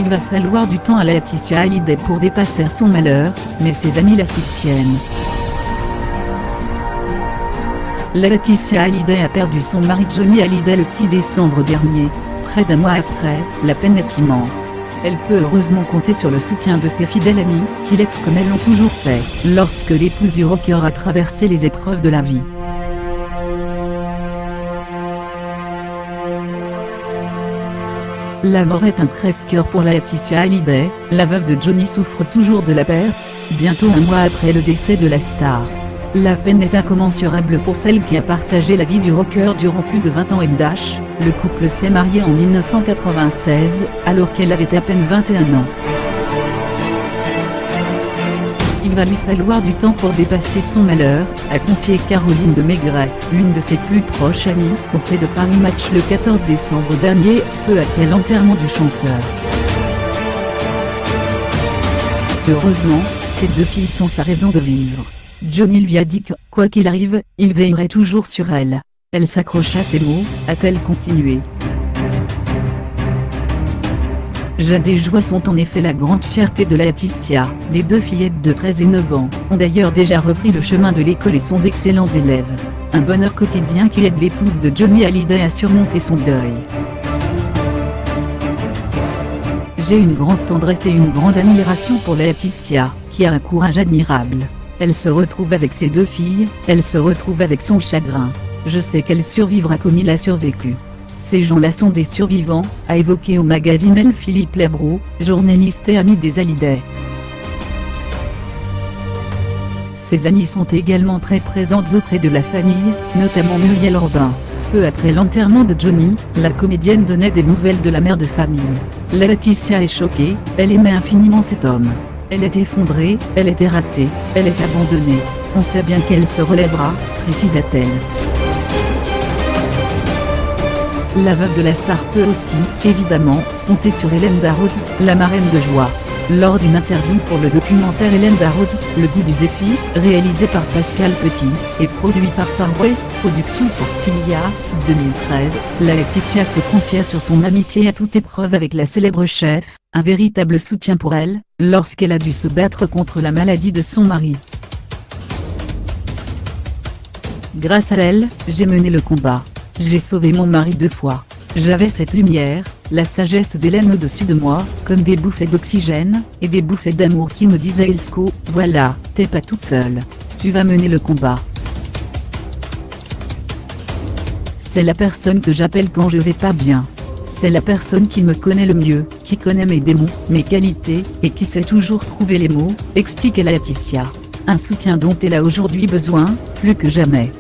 va falloir du temps à Laetitia Hallyday pour dépasser son malheur, mais ses amis la soutiennent. Laetitia Hallyday a perdu son mari Johnny Hallyday le 6 décembre dernier. Près d'un mois après, la peine est immense. Elle peut heureusement compter sur le soutien de ses fidèles amis, qui l'aident comme elles l'ont toujours fait, lorsque l'épouse du rocker a traversé les épreuves de la vie. La mort est un crève-cœur pour Laetitia Hallyday. La veuve de Johnny souffre toujours de la perte, bientôt un mois après le décès de la star. La peine est incommensurable pour celle qui a partagé la vie du rocker durant plus de 20 ans. Le couple s'est marié en 1996, alors qu'elle avait à peine 21 ans. Il va lui falloir du temps pour dépasser son malheur, a confié Caroline de Maigret, l'une de ses plus proches amies, auprès de Paris Match le 14 décembre dernier, peu après l'enterrement du chanteur. Heureusement, ses deux filles sont sa raison de vivre. Johnny lui a dit que, quoi qu'il arrive, il veillerait toujours sur elle. Elle s'accroche à ces mots, a-t-elle continué. Jade et Joie sont en effet la grande fierté de Laetitia. Les deux fillettes de 13 et 9 ans ont d'ailleurs déjà repris le chemin de l'école et sont d'excellents élèves. Un bonheur quotidien qui aide l'épouse de Johnny Hallyday à surmonter son deuil. J'ai une grande tendresse et une grande admiration pour Laetitia, qui a un courage admirable. Elle se retrouve avec ses deux filles, elle se retrouve avec son chagrin. Je sais qu'elle survivra comme il a survécu. Ces gens-là sont des survivants, a évoqué au magazine Elle Philippe Labro, journaliste et ami des Hallyday. Ses amies sont également très présentes auprès de la famille, notamment Muriel Robin. Peu après l'enterrement de Johnny, la comédienne donnait des nouvelles de la mère de famille. Laetitia est choquée, elle aimait infiniment cet homme. Elle est effondrée, elle est terrassée, elle est abandonnée. On sait bien qu'elle se relèvera, précisa-t-elle. La veuve de la star peut aussi, évidemment, compter sur Hélène Darroze, la marraine de Joie. Lors d'une interview pour le documentaire Hélène Darroze, Le goût du défi, réalisé par Pascal Petit, et produit par Far West Productions pour Stylia, 2013, Laetitia se confia sur son amitié à toute épreuve avec la célèbre chef, un véritable soutien pour elle, lorsqu'elle a dû se battre contre la maladie de son mari. Grâce à elle, j'ai mené le combat. J'ai sauvé mon mari 2 fois. J'avais cette lumière, la sagesse d'Hélène au-dessus de moi, comme des bouffées d'oxygène, et des bouffées d'amour qui me disaient Elsko, voilà, t'es pas toute seule. Tu vas mener le combat. C'est la personne que j'appelle quand je vais pas bien. C'est la personne qui me connaît le mieux, qui connaît mes démons, mes qualités, et qui sait toujours trouver les mots, explique Laetitia. Un soutien dont elle a aujourd'hui besoin, plus que jamais.